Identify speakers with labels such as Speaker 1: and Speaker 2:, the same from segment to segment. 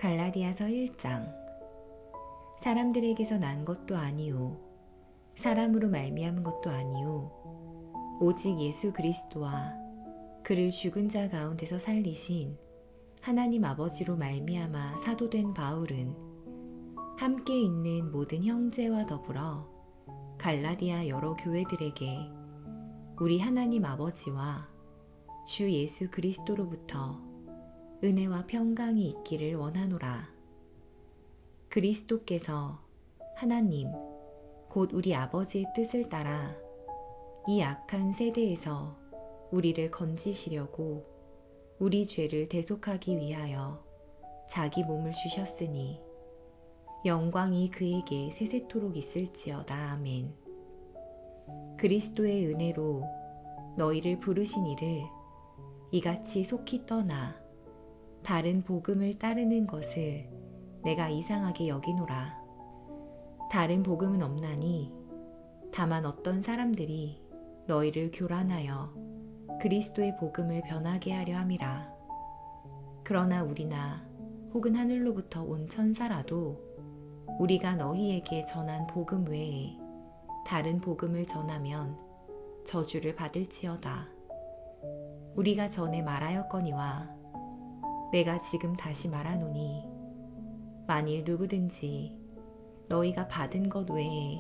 Speaker 1: 갈라디아서 1장. 사람들에게서 난 것도 아니요 사람으로 말미암은 것도 아니요 오직 예수 그리스도와 그를 죽은 자 가운데서 살리신 하나님 아버지로 말미암아 사도된 바울은 함께 있는 모든 형제와 더불어 갈라디아 여러 교회들에게 우리 하나님 아버지와 주 예수 그리스도로부터 은혜와 평강이 있기를 원하노라. 그리스도께서 하나님 곧 우리 아버지의 뜻을 따라 이 악한 세대에서 우리를 건지시려고 우리 죄를 대속하기 위하여 자기 몸을 주셨으니 영광이 그에게 세세토록 있을지어다. 아멘. 그리스도의 은혜로 너희를 부르신 이를 이같이 속히 떠나 다른 복음을 따르는 것을 내가 이상하게 여기노라. 다른 복음은 없나니 다만 어떤 사람들이 너희를 교란하여 그리스도의 복음을 변하게 하려 함이라. 그러나 우리나 혹은 하늘로부터 온 천사라도 우리가 너희에게 전한 복음 외에 다른 복음을 전하면 저주를 받을지어다. 우리가 전에 말하였거니와 내가 지금 다시 말하노니 만일 누구든지 너희가 받은 것 외에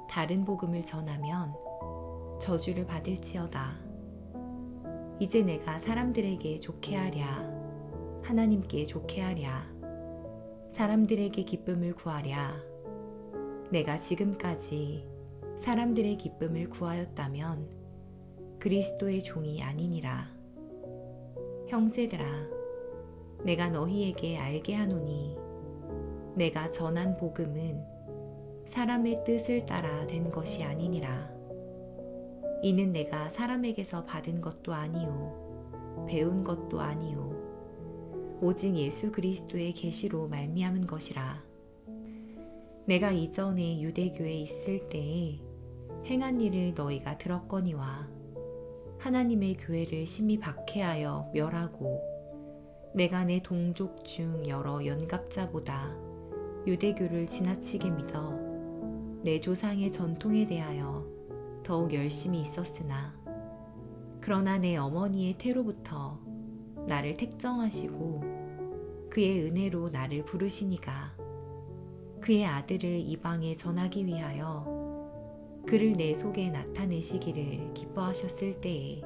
Speaker 1: 다른 복음을 전하면 저주를 받을지어다. 이제 내가 사람들에게 좋게 하랴 하나님께 좋게 하랴 사람들에게 기쁨을 구하랴 내가 지금까지 사람들의 기쁨을 구하였다면 그리스도의 종이 아니니라. 형제들아, 내가 너희에게 알게 하노니 내가 전한 복음은 사람의 뜻을 따라 된 것이 아니니라. 이는 내가 사람에게서 받은 것도 아니요 배운 것도 아니요 오직 예수 그리스도의 계시로 말미암은 것이라. 내가 이전에 유대교에 있을 때에 행한 일을 너희가 들었거니와 하나님의 교회를 심히 박해하여 멸하고 내가 내 동족 중 여러 연갑자보다 유대교를 지나치게 믿어 내 조상의 전통에 대하여 더욱 열심히 있었으나 그러나 내 어머니의 태로부터 나를 택정하시고 그의 은혜로 나를 부르시니가 그의 아들을 이방에 전하기 위하여 그를 내 속에 나타내시기를 기뻐하셨을 때에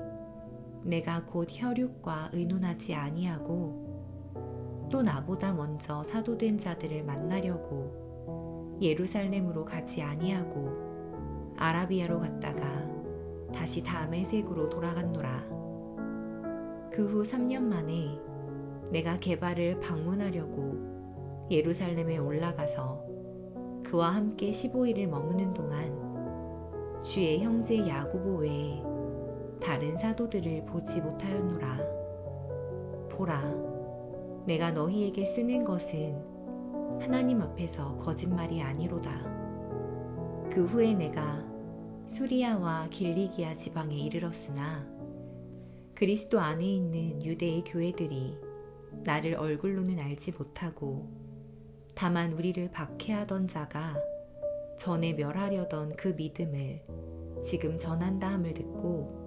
Speaker 1: 내가 곧 혈육과 의논하지 아니하고 또 나보다 먼저 사도된 자들을 만나려고 예루살렘으로 가지 아니하고 아라비아로 갔다가 다시 다메섹으로 돌아갔노라. 그 후 3년 만에 내가 게바를 방문하려고 예루살렘에 올라가서 그와 함께 15일을 머무는 동안 주의 형제 야고보 외에 다른 사도들을 보지 못하였노라. 보라, 내가 너희에게 쓰는 것은 하나님 앞에서 거짓말이 아니로다. 그 후에 내가 수리아와 길리기아 지방에 이르렀으나 그리스도 안에 있는 유대의 교회들이 나를 얼굴로는 알지 못하고 다만 우리를 박해하던 자가 전에 멸하려던 그 믿음을 지금 전한다 함을 듣고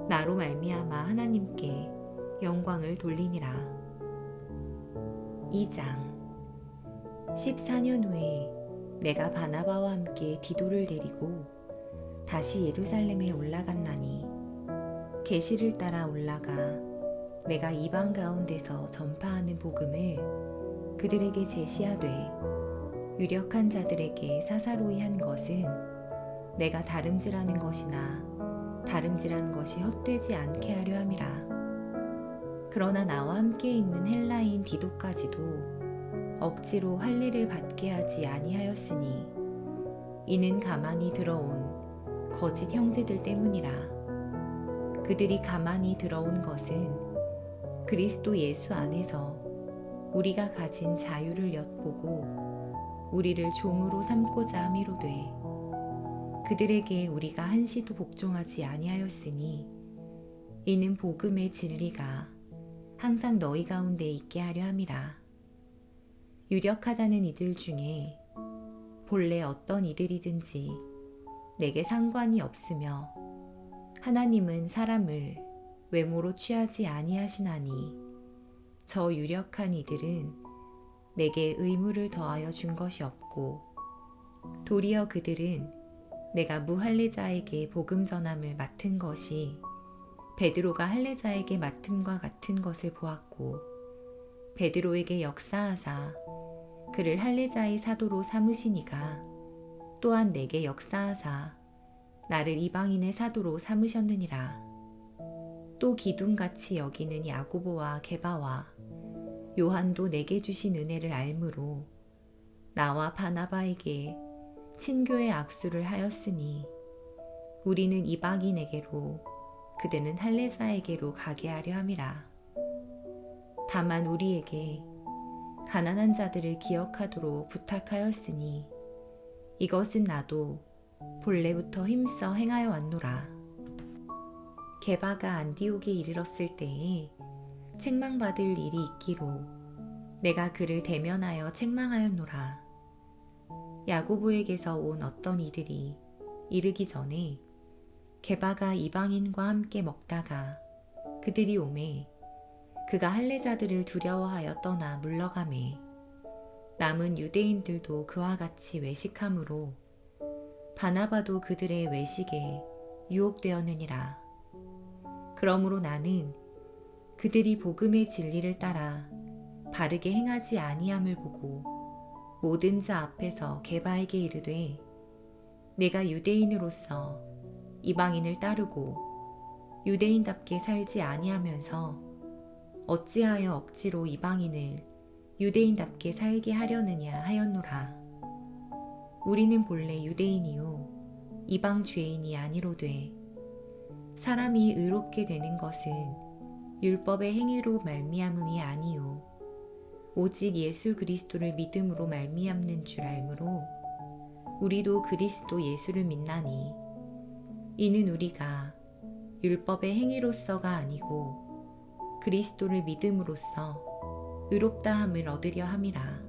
Speaker 1: 나로 말미암아 하나님께 영광을 돌리니라. 2장. 14년 후에 내가 바나바와 함께 디도를 데리고 다시 예루살렘에 올라갔나니 계시를 따라 올라가 내가 이방 가운데서 전파하는 복음을 그들에게 제시하되 유력한 자들에게 사사로이 한 것은 내가 다름질하는 것이나 다름질한 것이 헛되지 않게 하려 함이라. 그러나 나와 함께 있는 헬라인 디도까지도 억지로 할례를 받게 하지 아니하였으니 이는 가만히 들어온 거짓 형제들 때문이라. 그들이 가만히 들어온 것은 그리스도 예수 안에서 우리가 가진 자유를 엿보고 우리를 종으로 삼고자 함이로되 그들에게 우리가 한시도 복종하지 아니하였으니 이는 복음의 진리가 항상 너희 가운데 있게 하려 함이라. 유력하다는 이들 중에 본래 어떤 이들이든지 내게 상관이 없으며 하나님은 사람을 외모로 취하지 아니하시나니 저 유력한 이들은 내게 의무를 더하여 준 것이 없고 도리어 그들은 내가 무할례자에게 복음 전함을 맡은 것이 베드로가 할례자에게 맡음과 같은 것을 보았고 베드로에게 역사하사 그를 할례자의 사도로 삼으시니가 또한 내게 역사하사 나를 이방인의 사도로 삼으셨느니라. 또 기둥같이 여기는 야고보와 게바와 요한도 내게 주신 은혜를 알므로 나와 바나바에게 친교의 악수를 하였으니 우리는 이방인에게로 그들은 할례자에게로 가게 하려 함이라. 다만 우리에게 가난한 자들을 기억하도록 부탁하였으니 이것은 나도 본래부터 힘써 행하여 왔노라. 게바가 안디옥에 이르렀을 때에 책망받을 일이 있기로 내가 그를 대면하여 책망하였노라. 야고보에게서 온 어떤 이들이 이르기 전에 게바가 이방인과 함께 먹다가 그들이 오매 그가 할례자들을 두려워하여 떠나 물러가매 남은 유대인들도 그와 같이 외식함으로 바나바도 그들의 외식에 유혹되었느니라. 그러므로 나는 그들이 복음의 진리를 따라 바르게 행하지 아니함을 보고 모든 자 앞에서 게바에게 이르되 내가 유대인으로서 이방인을 따르고 유대인답게 살지 아니하면서 어찌하여 억지로 이방인을 유대인답게 살게 하려느냐 하였노라. 우리는 본래 유대인이요 이방 죄인이 아니로되 사람이 의롭게 되는 것은 율법의 행위로 말미암음이 아니요 오직 예수 그리스도를 믿음으로 말미암는 줄 알므로 우리도 그리스도 예수를 믿나니 이는 우리가 율법의 행위로서가 아니고 그리스도를 믿음으로써 의롭다함을 얻으려 함이라.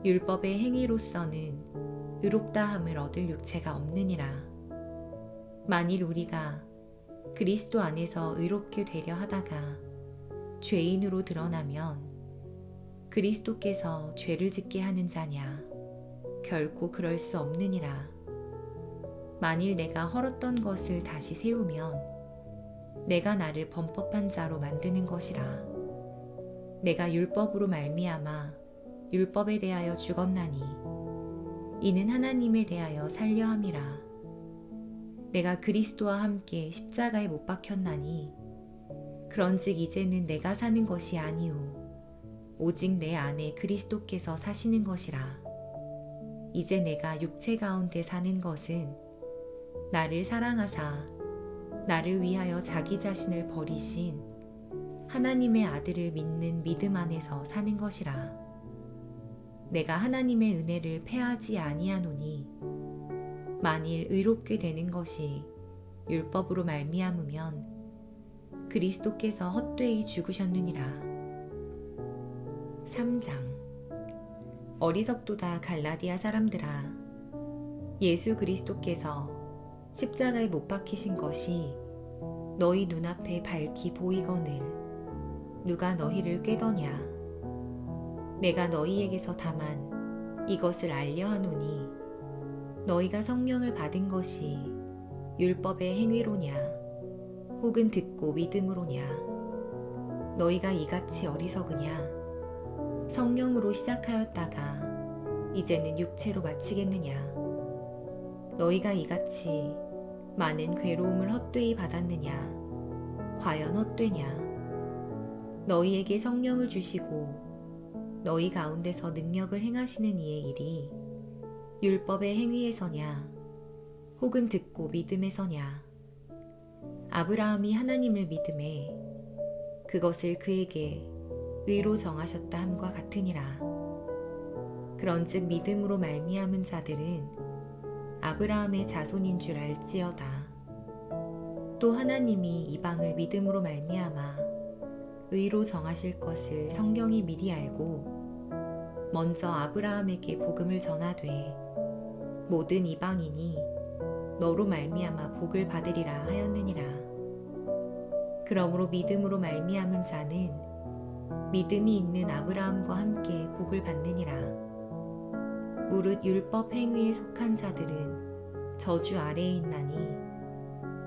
Speaker 1: 율법의 행위로서는 의롭다함을 얻을 육체가 없느니라. 만일 우리가 그리스도 안에서 의롭게 되려 하다가 죄인으로 드러나면 그리스도께서 죄를 짓게 하는 자냐? 결코 그럴 수 없느니라. 만일 내가 헐었던 것을 다시 세우면 내가 나를 범법한 자로 만드는 것이라. 내가 율법으로 말미암아 율법에 대하여 죽었나니 이는 하나님에 대하여 살려 함이라. 내가 그리스도와 함께 십자가에 못 박혔나니 그런즉 이제는 내가 사는 것이 아니오 오직 내 안에 그리스도께서 사시는 것이라. 이제 내가 육체 가운데 사는 것은 나를 사랑하사 나를 위하여 자기 자신을 버리신 하나님의 아들을 믿는 믿음 안에서 사는 것이라. 내가 하나님의 은혜를 패하지 아니하노니 만일 의롭게 되는 것이 율법으로 말미암으면 그리스도께서 헛되이 죽으셨느니라. 3장 어리석도다 갈라디아 사람들아 예수 그리스도께서 십자가에 못 박히신 것이 너희 눈앞에 밝히 보이거늘 누가 너희를 꾀더냐. 내가 너희에게서 다만 이것을 알려 하노니 너희가 성령을 받은 것이 율법의 행위로냐 혹은 듣고 믿음으로냐. 너희가 이같이 어리석으냐. 성령으로 시작하였다가 이제는 육체로 마치겠느냐. 너희가 이같이 많은 괴로움을 헛되이 받았느냐. 과연 헛되냐. 너희에게 성령을 주시고 너희 가운데서 능력을 행하시는 이의 일이 율법의 행위에서냐 혹은 듣고 믿음에서냐. 아브라함이 하나님을 믿음에 그것을 그에게 의로 정하셨다 함과 같으니라. 그런즉 믿음으로 말미암은 자들은 아브라함의 자손인 줄 알지어다. 또 하나님이 이방을 믿음으로 말미암아 의로 정하실 것을 성경이 미리 알고 먼저 아브라함에게 복음을 전하되 모든 이방인이 너로 말미암아 복을 받으리라 하였느니라. 그러므로 믿음으로 말미암은 자는 믿음이 있는 아브라함과 함께 복을 받느니라. 무릇 율법 행위에 속한 자들은 저주 아래에 있나니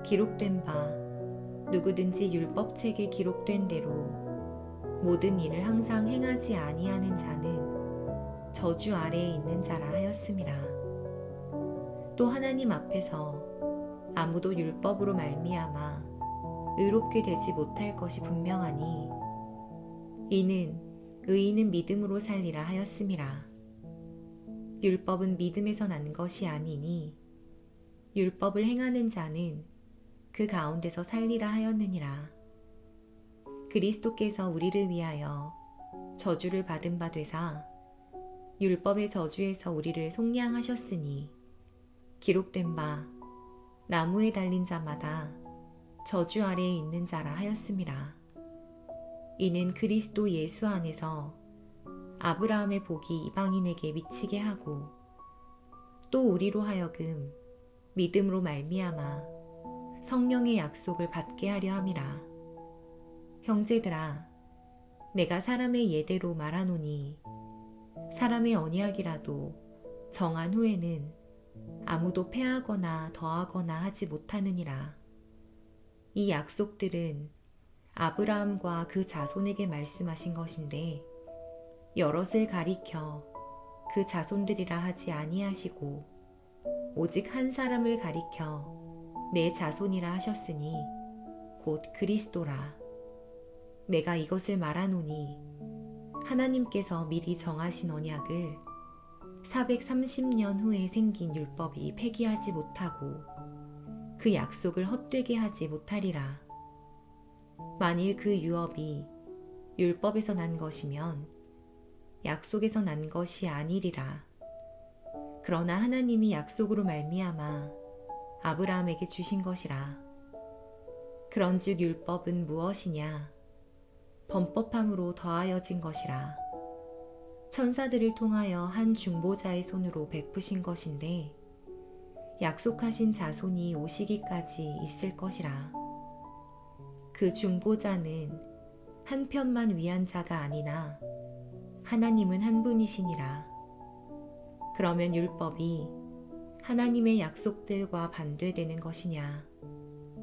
Speaker 1: 기록된 바 누구든지 율법책에 기록된 대로 모든 일을 항상 행하지 아니하는 자는 저주 아래에 있는 자라 하였음이라. 또 하나님 앞에서 아무도 율법으로 말미암아 의롭게 되지 못할 것이 분명하니 이는 의인은 믿음으로 살리라 하였음이라. 율법은 믿음에서 난 것이 아니니 율법을 행하는 자는 그 가운데서 살리라 하였느니라. 그리스도께서 우리를 위하여 저주를 받은 바 되사 율법의 저주에서 우리를 속량하셨으니 기록된 바 나무에 달린 자마다 저주 아래에 있는 자라 하였음이라. 이는 그리스도 예수 안에서 아브라함의 복이 이방인에게 미치게 하고 또 우리로 하여금 믿음으로 말미암아 성령의 약속을 받게 하려 함이라. 형제들아, 내가 사람의 예대로 말하노니 사람의 언약이라도 정한 후에는 아무도 패하거나 더하거나 하지 못하느니라. 이 약속들은 아브라함과 그 자손에게 말씀하신 것인데 여럿을 가리켜 그 자손들이라 하지 아니하시고 오직 한 사람을 가리켜 내 자손이라 하셨으니 곧 그리스도라. 내가 이것을 말하노니 하나님께서 미리 정하신 언약을 430년 후에 생긴 율법이 폐기하지 못하고 그 약속을 헛되게 하지 못하리라. 만일 그 유업이 율법에서 난 것이면 약속에서 난 것이 아니리라. 그러나 하나님이 약속으로 말미암아 아브라함에게 주신 것이라. 그런즉 율법은 무엇이냐? 범법함으로 더하여진 것이라. 천사들을 통하여 한 중보자의 손으로 베푸신 것인데 약속하신 자손이 오시기까지 있을 것이라. 그 중보자는 한 편만 위한 자가 아니나 하나님은 한 분이시니라. 그러면 율법이 하나님의 약속들과 반대되는 것이냐?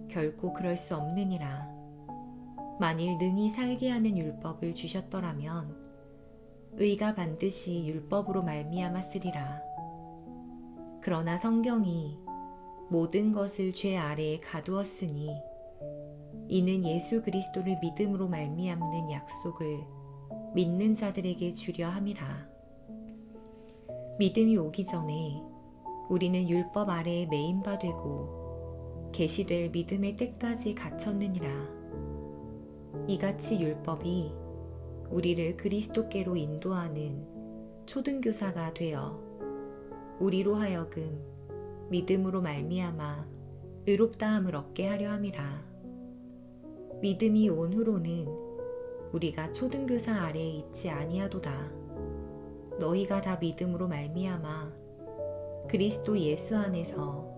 Speaker 1: 결코 그럴 수 없느니라. 만일 능히 살게 하는 율법을 주셨더라면 의가 반드시 율법으로 말미암았으리라. 그러나 성경이 모든 것을 죄 아래에 가두었으니 이는 예수 그리스도를 믿음으로 말미암는 약속을 믿는 자들에게 주려 함이라. 믿음이 오기 전에 우리는 율법 아래에 매인 바 되고 계시될 믿음의 때까지 갇혔느니라. 이같이 율법이 우리를 그리스도께로 인도하는 초등교사가 되어 우리로 하여금 믿음으로 말미암아 의롭다함을 얻게 하려 함이라. 믿음이 온 후로는 우리가 초등교사 아래에 있지 아니하도다. 너희가 다 믿음으로 말미암아 그리스도 예수 안에서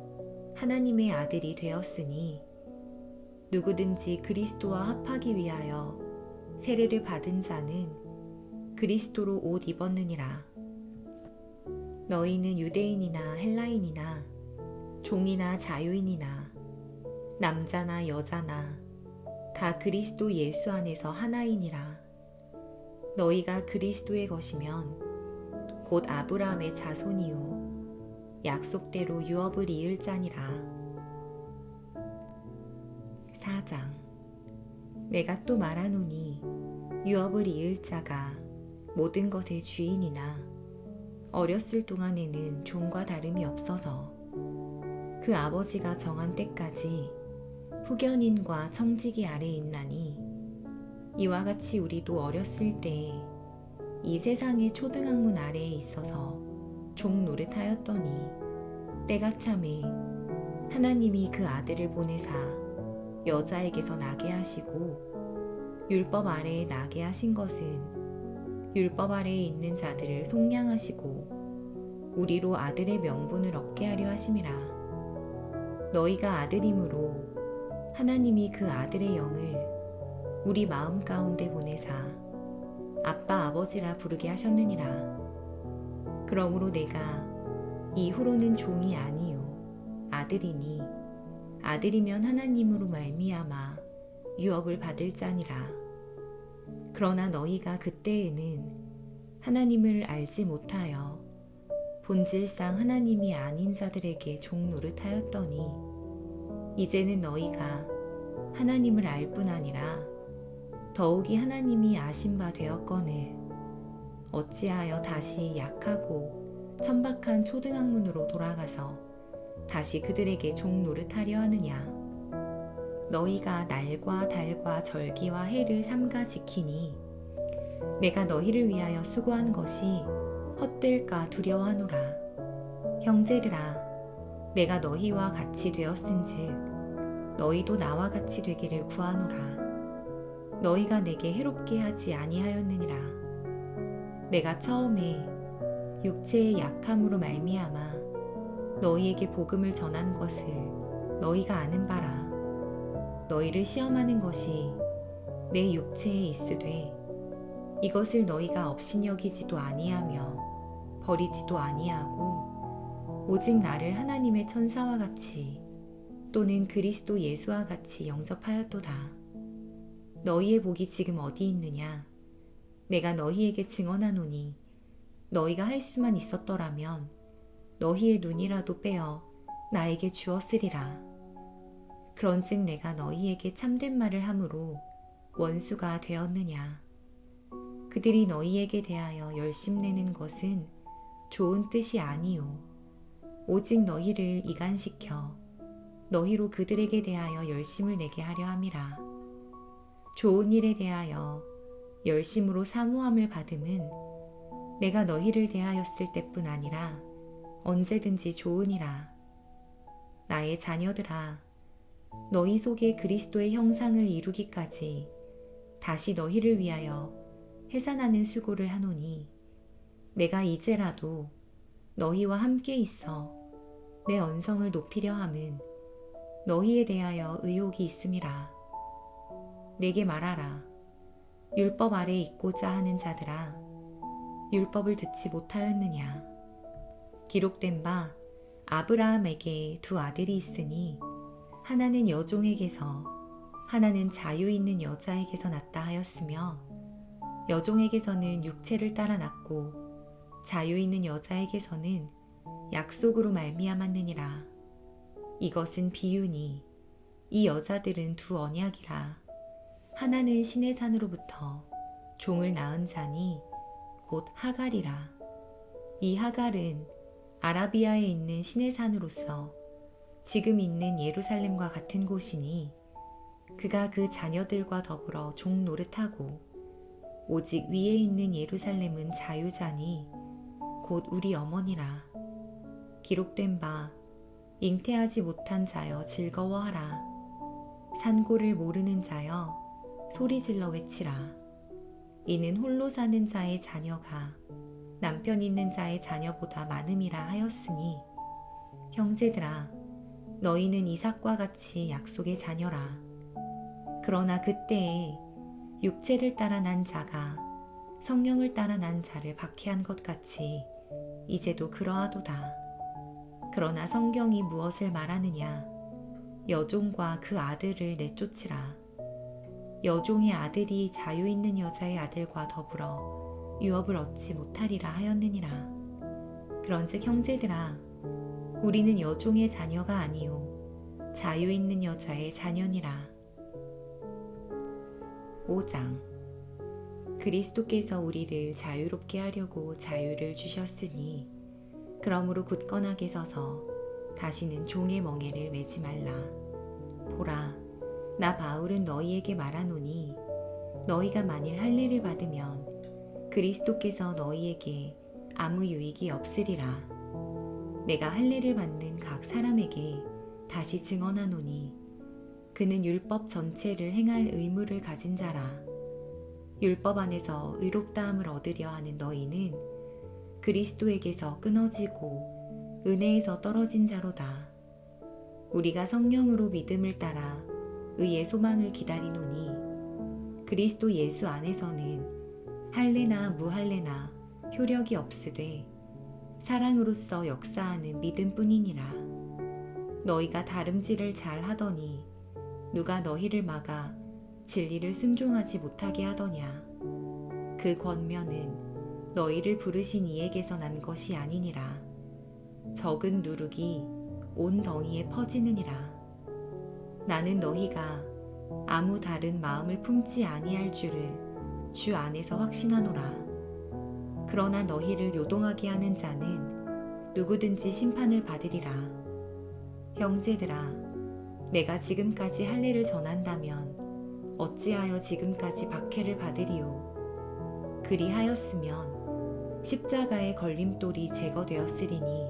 Speaker 1: 하나님의 아들이 되었으니 누구든지 그리스도와 합하기 위하여 세례를 받은 자는 그리스도로 옷 입었느니라. 너희는 유대인이나 헬라인이나 종이나 자유인이나 남자나 여자나 다 그리스도 예수 안에서 하나이니라. 너희가 그리스도의 것이면 곧 아브라함의 자손이요 약속대로 유업을 이을 자니라. 4장. 내가 또 말하노니 유업을 이을 자가 모든 것의 주인이나 어렸을 동안에는 종과 다름이 없어서 그 아버지가 정한 때까지 후견인과 청지기 아래에 있나니 이와 같이 우리도 어렸을 때에 이 세상의 초등학문 아래에 있어서 종 노릇하였더니 때가 참에 하나님이 그 아들을 보내사 여자에게서 나게 하시고 율법 아래에 나게 하신 것은 율법 아래에 있는 자들을 속량하시고 우리로 아들의 명분을 얻게 하려 하심이라. 너희가 아들임으로 하나님이 그 아들의 영을 우리 마음 가운데 보내사 아빠 아버지라 부르게 하셨느니라. 그러므로 내가 이후로는 종이 아니요 아들이니 아들이면 하나님으로 말미암아 유업을 받을 자니라. 그러나 너희가 그때에는 하나님을 알지 못하여 본질상 하나님이 아닌 자들에게 종 노릇하였더니 이제는 너희가 하나님을 알 뿐 아니라 더욱이 하나님이 아신 바 되었거늘 어찌하여 다시 약하고 천박한 초등학문으로 돌아가서 다시 그들에게 종 노릇하려 하느냐. 너희가 날과 달과 절기와 해를 삼가 지키니 내가 너희를 위하여 수고한 것이 헛될까 두려워하노라. 형제들아, 내가 너희와 같이 되었은즉 너희도 나와 같이 되기를 구하노라. 너희가 내게 해롭게 하지 아니하였느니라. 내가 처음에 육체의 약함으로 말미암아 너희에게 복음을 전한 것을 너희가 아는 바라. 너희를 시험하는 것이 내 육체에 있으되 이것을 너희가 업신여기지도 아니하며 버리지도 아니하고 오직 나를 하나님의 천사와 같이 또는 그리스도 예수와 같이 영접하였도다. 너희의 복이 지금 어디 있느냐? 내가 너희에게 증언하노니 너희가 할 수만 있었더라면 너희의 눈이라도 빼어 나에게 주었으리라. 그런즉 내가 너희에게 참된 말을 함으로 원수가 되었느냐? 그들이 너희에게 대하여 열심내는 것은 좋은 뜻이 아니요 오직 너희를 이간시켜 너희로 그들에게 대하여 열심을 내게 하려 함이라. 좋은 일에 대하여 열심으로 사모함을 받음은 내가 너희를 대하였을 때뿐 아니라 언제든지 좋으니라. 나의 자녀들아, 너희 속에 그리스도의 형상을 이루기까지 다시 너희를 위하여 해산하는 수고를 하노니 내가 이제라도 너희와 함께 있어 내 언성을 높이려 함은 너희에 대하여 의혹이 있음이라. 내게 말하라. 율법 아래 있고자 하는 자들아, 율법을 듣지 못하였느냐? 기록된 바 아브라함에게 두 아들이 있으니 하나는 여종에게서 하나는 자유 있는 여자에게서 났다 하였으며 여종에게서는 육체를 따라 났고 자유 있는 여자에게서는 약속으로 말미암았느니라. 이것은 비유니 이 여자들은 두 언약이라. 하나는 신의 산으로부터 종을 낳은 자니 곧 하갈이라. 이 하갈은 아라비아에 있는 신의 산으로서 지금 있는 예루살렘과 같은 곳이니 그가 그 자녀들과 더불어 종 노릇하고 오직 위에 있는 예루살렘은 자유자니 곧 우리 어머니라. 기록된 바 잉태하지 못한 자여 즐거워하라. 산고를 모르는 자여 소리질러 외치라. 이는 홀로 사는 자의 자녀가 남편 있는 자의 자녀보다 많음이라 하였으니 형제들아, 너희는 이삭과 같이 약속의 자녀라. 그러나 그때에 육체를 따라 난 자가 성령을 따라 난 자를 박해한 것 같이 이제도 그러하도다. 그러나 성경이 무엇을 말하느냐? 여종과 그 아들을 내쫓으라. 여종의 아들이 자유 있는 여자의 아들과 더불어 유업을 얻지 못하리라 하였느니라. 그런즉 형제들아, 우리는 여종의 자녀가 아니요 자유 있는 여자의 자녀니라. 5장. 그리스도께서 우리를 자유롭게 하려고 자유를 주셨으니 그러므로 굳건하게 서서 다시는 종의 멍에를 매지 말라. 보라, 나 바울은 너희에게 말하노니 너희가 만일 할례를 받으면 그리스도께서 너희에게 아무 유익이 없으리라. 내가 할례를 받는 각 사람에게 다시 증언하노니 그는 율법 전체를 행할 의무를 가진 자라. 율법 안에서 의롭다함을 얻으려 하는 너희는 그리스도에게서 끊어지고 은혜에서 떨어진 자로다. 우리가 성령으로 믿음을 따라 의의 소망을 기다리노니 그리스도 예수 안에서는 할례나 무할례나 효력이 없으되 사랑으로서 역사하는 믿음뿐이니라. 너희가 다름질을 잘 하더니 누가 너희를 막아 진리를 순종하지 못하게 하더냐. 그 권면은 너희를 부르신 이에게서 난 것이 아니니라. 적은 누룩이 온 덩이에 퍼지느니라. 나는 너희가 아무 다른 마음을 품지 아니할 줄을 주 안에서 확신하노라. 그러나 너희를 요동하게 하는 자는 누구든지 심판을 받으리라. 형제들아, 내가 지금까지 할례를 전한다면 어찌하여 지금까지 박해를 받으리요. 그리하였으면 십자가의 걸림돌이 제거되었으리니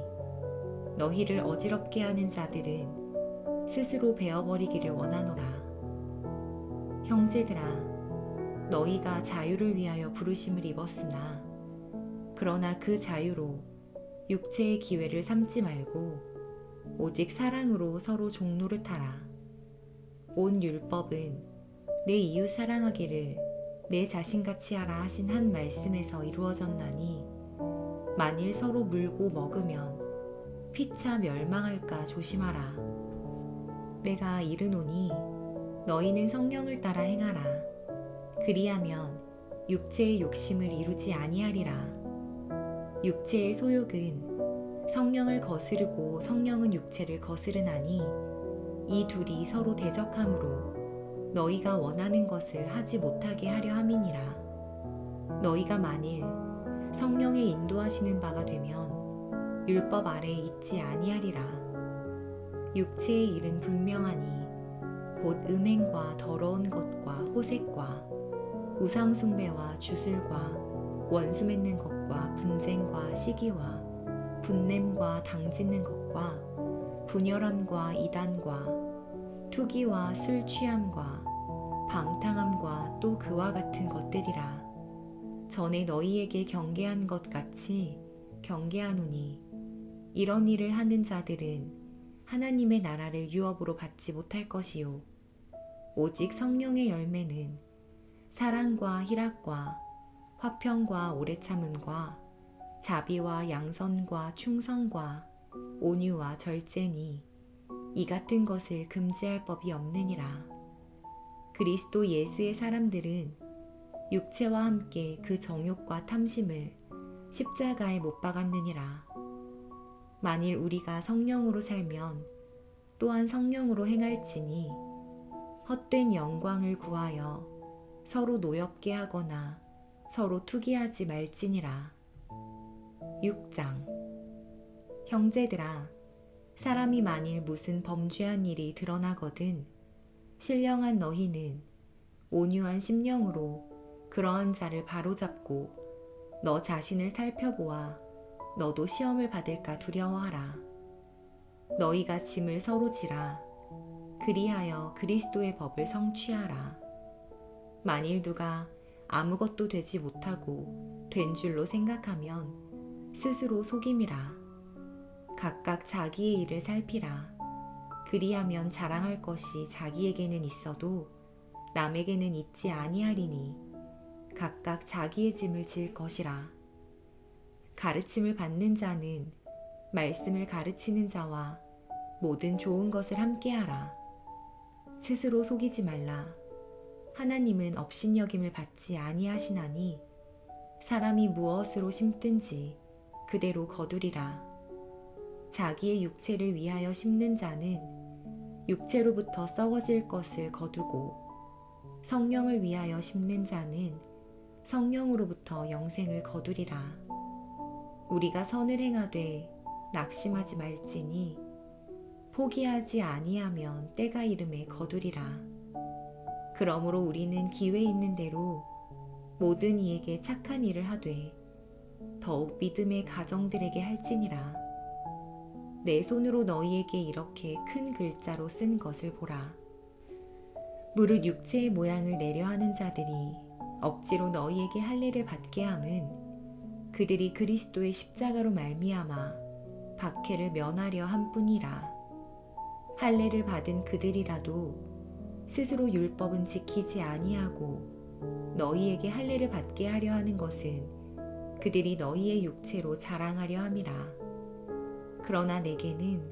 Speaker 1: 너희를 어지럽게 하는 자들은 스스로 베어버리기를 원하노라. 형제들아, 너희가 자유를 위하여 부르심을 입었으나 그러나 그 자유로 육체의 기회를 삼지 말고 오직 사랑으로 서로 종노릇하라. 온 율법은 내 이웃 사랑하기를 내 자신같이 하라 하신 한 말씀에서 이루어졌나니 만일 서로 물고 먹으면 피차 멸망할까 조심하라. 내가 이르노니 너희는 성령을 따라 행하라. 그리하면 육체의 욕심을 이루지 아니하리라. 육체의 소욕은 성령을 거스르고 성령은 육체를 거스르나니 이 둘이 서로 대적하므로 너희가 원하는 것을 하지 못하게 하려 함이니라. 너희가 만일 성령의 인도하시는 바가 되면 율법 아래에 있지 아니하리라. 육체의 일은 분명하니 곧 음행과 더러운 것과 호색과 우상 숭배와 주술과 원수 맺는 것과 분쟁과 시기와 분냄과 당짓는 것과 분열함과 이단과 투기와 술 취함과 방탕함과 또 그와 같은 것들이라. 전에 너희에게 경계한 것 같이 경계하노니 이런 일을 하는 자들은 하나님의 나라를 유업으로 받지 못할 것이요 오직 성령의 열매는 사랑과 희락과 화평과 오래 참음과 자비와 양선과 충성과 온유와 절제니 이 같은 것을 금지할 법이 없느니라. 그리스도 예수의 사람들은 육체와 함께 그 정욕과 탐심을 십자가에 못 박았느니라. 만일 우리가 성령으로 살면 또한 성령으로 행할지니 헛된 영광을 구하여 서로 노엽게 하거나 서로 투기하지 말지니라. 6장. 형제들아, 사람이 만일 무슨 범죄한 일이 드러나거든 신령한 너희는 온유한 심령으로 그러한 자를 바로잡고 너 자신을 살펴보아 너도 시험을 받을까 두려워하라. 너희가 짐을 서로 지라. 그리하여 그리스도의 법을 성취하라. 만일 누가 아무것도 되지 못하고 된 줄로 생각하면 스스로 속임이라. 각각 자기의 일을 살피라. 그리하면 자랑할 것이 자기에게는 있어도 남에게는 있지 아니하리니 각각 자기의 짐을 질 것이라. 가르침을 받는 자는 말씀을 가르치는 자와 모든 좋은 것을 함께하라. 스스로 속이지 말라. 하나님은 업신여김을 받지 아니하시나니 사람이 무엇으로 심든지 그대로 거두리라. 자기의 육체를 위하여 심는 자는 육체로부터 썩어질 것을 거두고 성령을 위하여 심는 자는 성령으로부터 영생을 거두리라. 우리가 선을 행하되 낙심하지 말지니 포기하지 아니하면 때가 이름에 거두리라. 그러므로 우리는 기회 있는 대로 모든 이에게 착한 일을 하되 더욱 믿음의 가정들에게 할지니라. 내 손으로 너희에게 이렇게 큰 글자로 쓴 것을 보라. 무릇 육체의 모양을 내려 하는 자들이 억지로 너희에게 할례를 받게 함은 그들이 그리스도의 십자가로 말미암아 박해를 면하려 함뿐이라. 할례를 받은 그들이라도 스스로 율법은 지키지 아니하고 너희에게 할례를 받게 하려 하는 것은 그들이 너희의 육체로 자랑하려 함이라. 그러나 내게는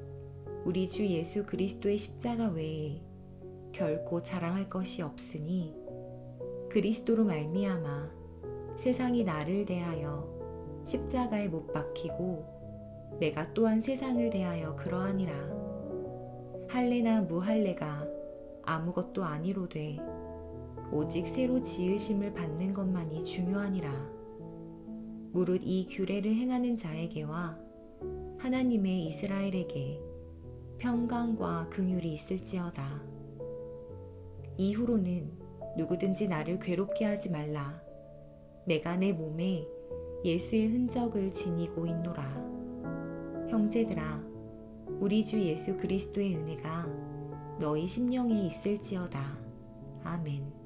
Speaker 1: 우리 주 예수 그리스도의 십자가 외에 결코 자랑할 것이 없으니 그리스도로 말미암아 세상이 나를 대하여 십자가에 못 박히고 내가 또한 세상을 대하여 그러하니라. 할례나 무할례가 아무것도 아니로되 오직 새로 지으심을 받는 것만이 중요하니라. 무릇 이 규례를 행하는 자에게와 하나님의 이스라엘에게 평강과 긍휼이 있을지어다. 이후로는 누구든지 나를 괴롭게 하지 말라. 내가 내 몸에 예수의 흔적을 지니고 있노라. 형제들아, 우리 주 예수 그리스도의 은혜가 너희 심령에 있을지어다. 아멘.